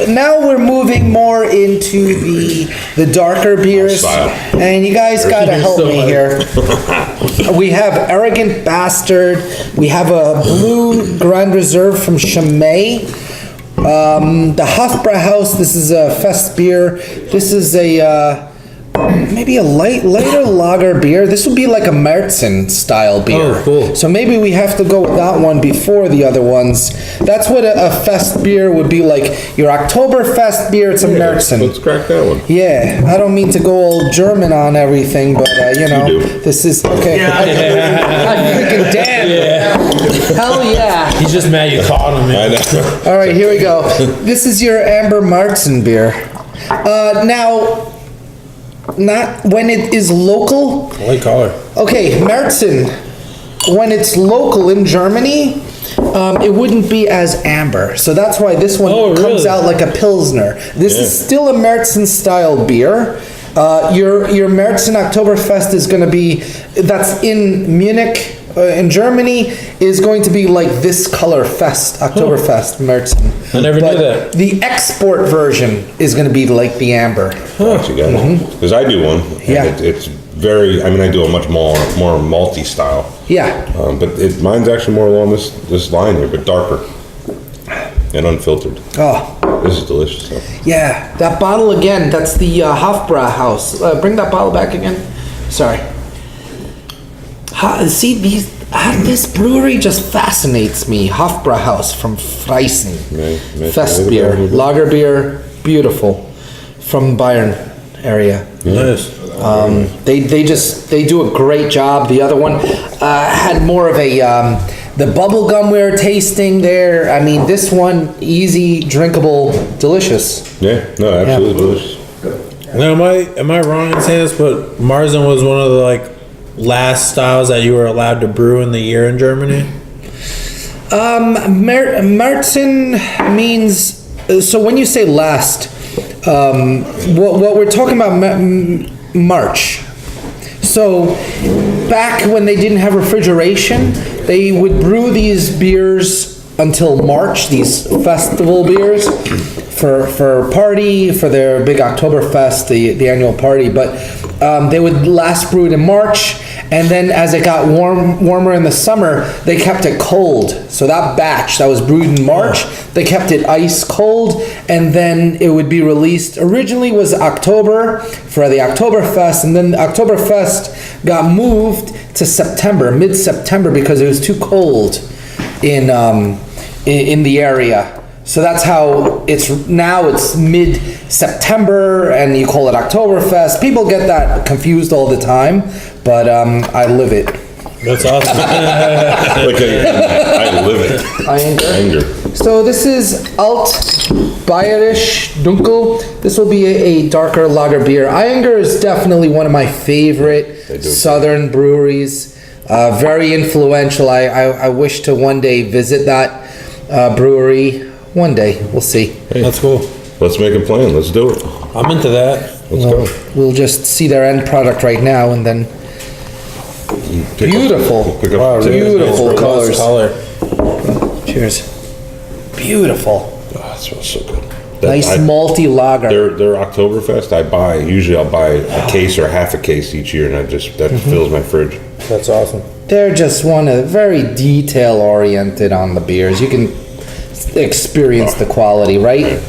Now we're moving more into the darker beers, and you guys gotta help me here. We have Arrogant Bastard. We have a Blue Grand Reserve from Chimay. The Hofbrauhaus. This is a Festbier. This is a maybe a lighter lager beer. This would be like a Märzen style beer. Oh, cool. So maybe we have to go with that one before the other ones. That's what a fest beer would be like. Your Oktoberfest beer, it's a Märzen. Let's crack that one. Yeah, I don't mean to go all German on everything, but you know, You do. this is okay. I'm freaking damn. Yeah. Hell yeah. He's just mad you caught him, man. I know. All right, here we go. This is your Amber Märzen beer. Now, not when it is local. White collar. Okay, Märzen, when it's local in Germany, it wouldn't be as amber. So that's why this one comes really? out like a Pilsner. This is still a Märzen style beer. Your Märzen Oktoberfest is going to be, that's in Munich, in Germany, is going to be like this color Fest, Oktoberfest Märzen. I never But knew that. the export version is going to be like the amber. Actually got it. Because I do one. And Yeah. it's very, I mean, I do a much more malty style. Yeah. But mine's actually more along this line here, but darker and unfiltered. Oh. This is delicious though. Yeah, that bottle again, that's the Hofbrauhaus. Bring that bottle back again. Sorry. See, this brewery just fascinates me. Hofbrauhaus from Freising. Festbier, lager beer, beautiful. From Bayern area. Nice. They do a great job. The other one had more of a the bubble gum we were tasting there. I mean, this one easy, drinkable, delicious. Yeah, no, absolutely delicious. Now, am I wrong in saying this? But Märzen was one of the last styles that you were allowed to brew in the year in Germany. Märzen means, so when you say last, what we're talking about March. So back when they didn't have refrigeration, they would brew these beers until March, these festival beers for party, for their big Oktoberfest, the annual party, but they would last brewed in March, and then as it got warmer in the summer, they kept it cold. So that batch that was brewed in March, they kept it ice cold, and then it would be released. Originally was October for the Oktoberfest, and then Oktoberfest got moved to September, mid-September, because it was too cold in the area. So that's how it's mid-September, and you call it Oktoberfest. People get that confused all the time, but I live it. That's awesome. I live it. Ayinger. So this is Altbairisch Dunkel. This will be a darker lager beer. Ayinger is definitely one of my favorite southern breweries. Very influential. I wish to one day visit that brewery. One day, we'll see. Hey, that's cool. Let's make a plan. Let's do it. I'm into that. Let's go. We'll just see their end product right now, and then beautiful Beautiful colors. Color. Cheers. Beautiful. Oh, that smells so good. Nice malty lager. Their Oktoberfest, I'll buy a case or half a case each year, and that fills my fridge. That's awesome. They're just very detail oriented on the beers. You can experience the quality, right?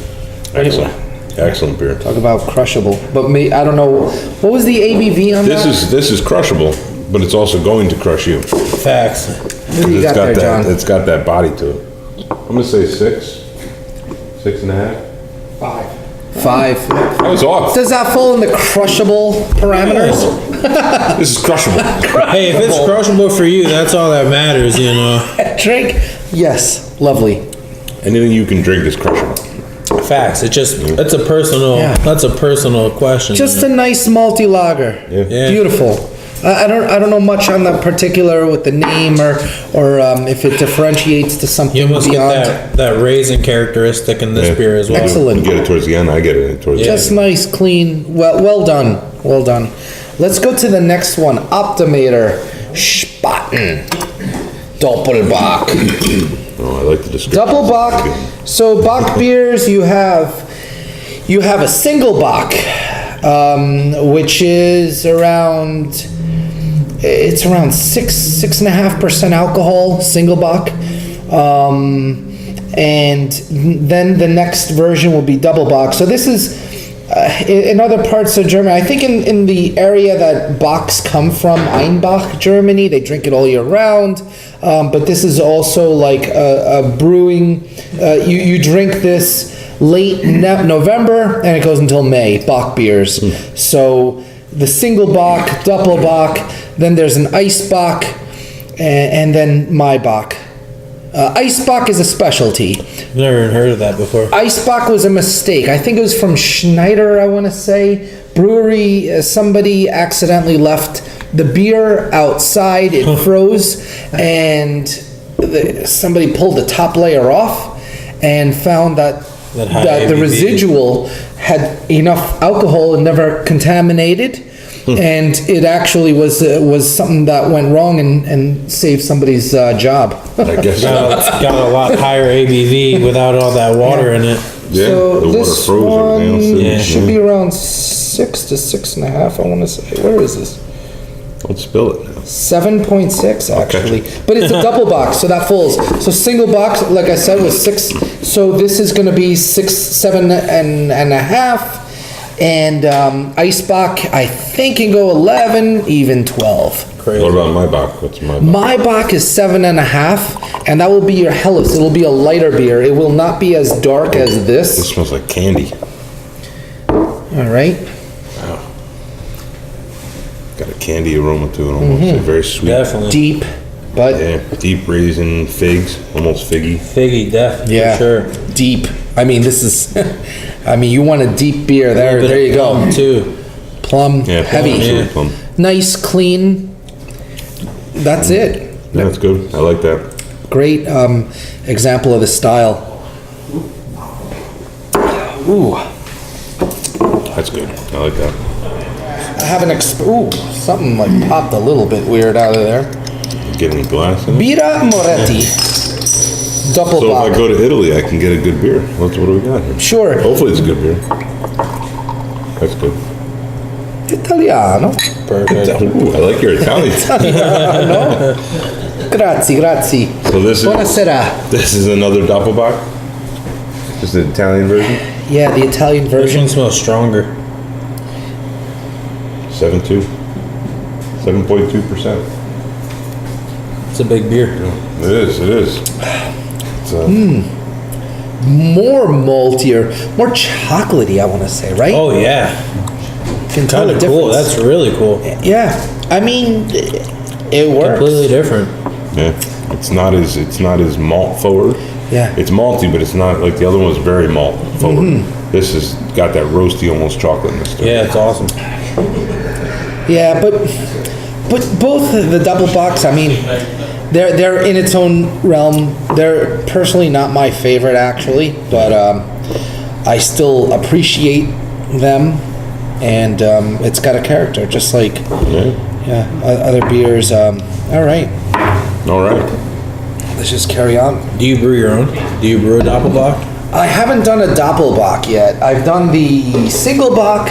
Excellent beer. Talk about crushable. But I don't know, what was the ABV on that? This is crushable, but it's also going to crush you. Facts. What do you got there, John? It's got that body to it. I'm gonna say 6.5. 5. I was off. Does that fall in the crushable parameters? This is crushable. Hey, if it's crushable for you, that's all that matters, you know. Drink? Yes, lovely. Anything you can drink is crushable. Facts. It's a personal. Yeah. That's a personal question. Just a nice malty lager. Yeah. Beautiful. I don't know much on the particular with the name or if it differentiates to something You must beyond. get that raisin characteristic in this beer as well. Excellent. You get it towards the end. I get it towards the end. Just nice, clean. Well done. Well done. Let's go to the next one. Optimator. Spaten. Doppelbock. Oh, I like the description. Doppelbock. So Bock beers, you have a single Bock, which is around 6.5% alcohol, single Bock. And then the next version will be double Bock. So this is in other parts of Germany. I think in the area that Bocks come from, Einbach, Germany, they drink it all year round. But this is also like a brewing. You drink this late November and it goes until May. Bock beers. So the single Bock, double Bock, then there's an ice Bock, and then my Bock. Ice Bock is a specialty. Never even heard of that before. Ice Bock was a mistake. I think it was from Schneider, I want to say. Brewery, somebody accidentally left the beer outside, it froze, and somebody pulled the top layer off and found that the ABV. Residual had enough alcohol and never contaminated. And it actually was something that went wrong and saved somebody's job. I guess Got a lot higher ABV without all that water in it. Yeah, So the water this froze everything else. one Yeah. should be around 6 to 6.5, I want to say. Where is this? Let's spill it now. 7.6 actually, Okay. but it's a double box, so that falls. So single box, like I said, was 6. So this is going to be 6, 7.5, and ice bock I think can go 11, even 12. Crazy. What about my Bock? What's my Bock? My bock is 7.5, and that will be your Helles. It'll be a lighter beer. It will not be as dark as It this. smells like candy. All right. Got a candy aroma to it almost. It's very sweet. Definitely. Deep, but Yeah, deep raisin figs, almost figgy. Figgy, definitely. yeah, For sure. deep. I mean, this is. I mean, you want a deep beer. There you go. Too. Plum, Yeah, heavy, absolutely plum. nice, clean. That's it. Yeah, that's good. I like that. Great example of the style. Ooh, That's good. I like that. I have an ooh, something like popped a little bit weird out of there. Get any glass in it? Birra Moretti, So if I Doppelbock. go to Italy, I can get a good beer. What do we got here? Sure, Hopefully it's a good beer. That's good. Italiano. Perfect. Ooh, I like your Italian. Grazie, grazie. So this is Buonasera. this is another Doppelbock? Just the Italian version? Yeah, the Italian This version. one smells stronger. 7.2. 7.2%. It's a big beer. It is. It's More maltier, more chocolatey, I want to say, right? Oh yeah. You can tell Kind the of cool. difference. That's really cool. Yeah, I mean, it works. Completely different. Yeah. It's not as malt forward. Yeah. It's malty, but it's not like the other one was very malt forward. This has got that roasty, almost chocolateness to it. Yeah, it's awesome. Yeah, but both of the double box, I mean, they're in its own realm. They're personally not my favorite, actually, but I still appreciate them, and it's got a character, just like other beers. All right, All right. let's just carry on. Do you brew your own? Do you brew a Doppelbock? I haven't done a Doppelbock yet. I've done the single Bock.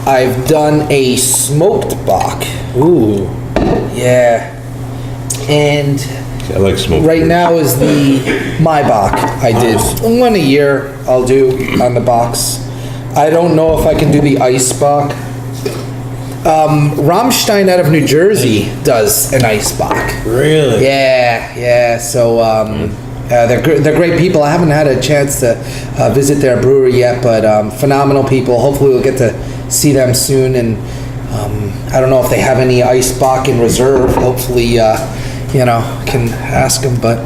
I've done a smoked Bock. Ooh. Yeah. And I like smoke. right now is the my Bock. I did one a year. I'll do on the box. I don't know if I can do the ice Bock. Rammstein out of New Jersey does an ice Bock. Really? Yeah. So They're great people. I haven't had a chance to visit their brewery yet, but phenomenal people. Hopefully we'll get to see them soon. And I don't know if they have any Ice Bock in reserve. Hopefully, can ask them. But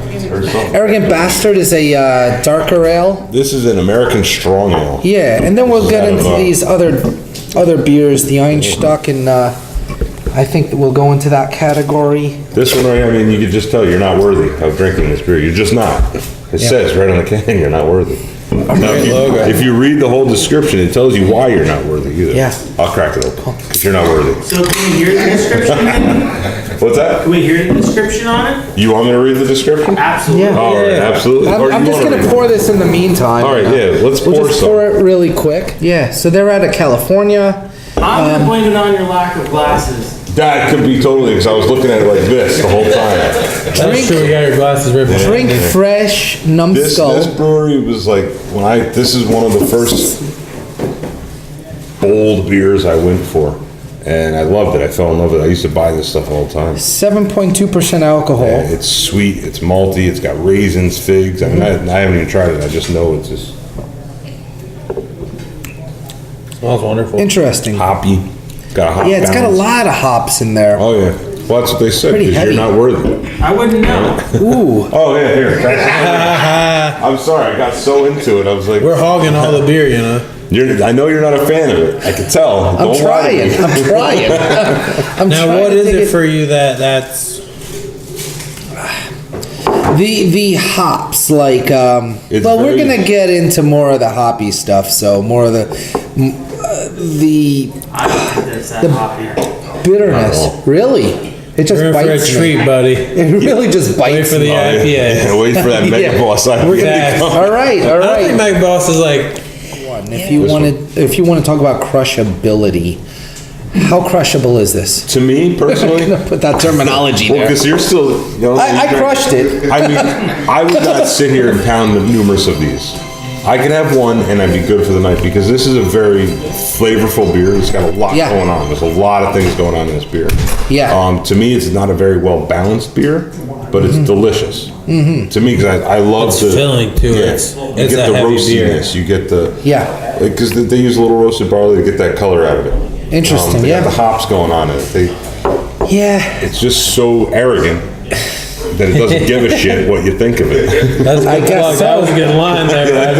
Arrogant Bastard is a darker ale. This is an American strong ale. Yeah, and then we'll get into these other beers, the Einstock, and I think that we'll go into that category. This one, I mean, you could just tell you're not worthy of drinking this beer. You're just not. It says right on the can, you're not worthy. If you read the whole description, it tells you why you're not worthy either. Yeah. I'll crack it open, because you're not worthy. So can we hear the description? What's that? Can we hear the description on it? You want me to read the description? Absolutely. Yeah. All right, absolutely. Or I'm you just wanna gonna read pour this in the meantime. All right, yeah, let's We'll pour just some. pour it really quick. Yeah, so they're out of California. I'm gonna blame it on your lack of glasses. That could be totally, because I was looking at it like this the whole time. That's true, you got your glasses right behind Drink you. fresh, This numbskull. brewery was like, this is one of the first bold beers I went for. And I loved it. I fell in love with it. I used to buy this stuff all the time. 7.2% alcohol. Yeah, it's sweet, it's malty, it's got raisins, figs. I mean, I haven't even tried it. I just know it's just Smells wonderful. Interesting. hoppy. Got a hop Yeah, it's got a balance. lot of hops in there. Oh, yeah. Well, that's what they said, Pretty because you're heavy. not worthy. I wouldn't know. Ooh. Oh, yeah, here. I'm sorry, I got so into it. I was like, We're hogging all the beer, I know you're not a fan of it. I can tell. I'm Don't lie to me. trying. I'm trying. I'm Now, trying what to is take it for you that's... The hops, like, It's well, we're very- gonna get into more of the hoppy stuff, so more of the I don't think that's that hoppy. bitterness. Really? It just We're in for a bites treat, me. buddy. It really just Wait bites for the me. Yeah, IPA. wait for that mega Yeah. boss. We're gonna, Exactly. all right, all I don't think right. Mike Boss is like... If you want to talk about crushability, how crushable is this? To me, I'm personally, gonna put that terminology well, there. because you're still, I crushed it. I mean, I would not sit here and pound numerous of these. I could have one and I'd be good for the night, because this is a very flavorful beer. It's got a lot Yeah. going on. There's a lot of things going on in this beer. Yeah. To me, it's not a very well balanced beer, but it's delicious. Mm-hmm. To me, because I love It's the filling, too. Yeah, It's you a get the heavy beer. roastiness. You get the Yeah. because they use a little roasted barley to get that color out of it. Interesting, They yeah. got the hops going on in it. Yeah. It's just so arrogant that it doesn't give a shit what you think of it. That's a I good guess plug. so. That was a good line there, bud.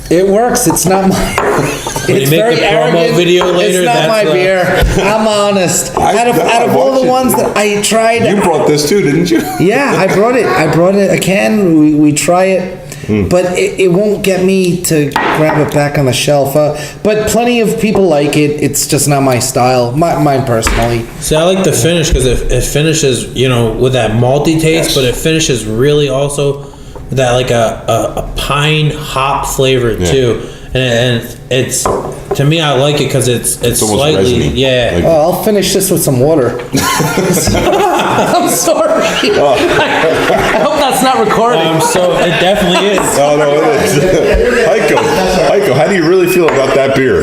It works. It's not my. you It's make very the promo arrogant. video later, It's not that's my beer. I'm honest. Out of all the ones that I tried, You brought this too, didn't you? yeah, I brought it. I brought it a can. We try it, but it won't get me to grab it back on the shelf. But plenty of people like it. It's just not my style. Mine personally. See, I like the finish because it finishes, with that malty taste, Yes. but it finishes really also with that like a pine hop flavor too. And it's, to me, I like it because it's almost slightly, resiny. yeah. Like- Oh, I'll finish this with some water. I'm sorry. I hope that's not recording. So it definitely is. Oh no, it is. Heiko, how do you really feel about that beer?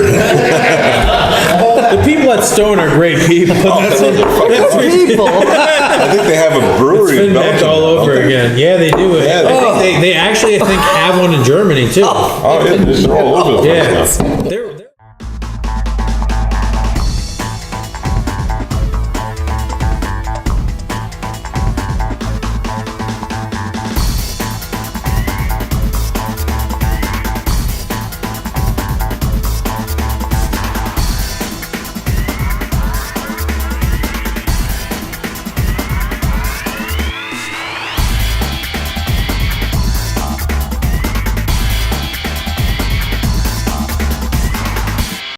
The people at Stone are great people. That's it. People. I think they have a brewery in Finback Belgium. all over don't they? again. Yeah, they do it. Yeah, I think they actually, have one in Germany too. Oh yeah, they're all over the place Yeah. now. They're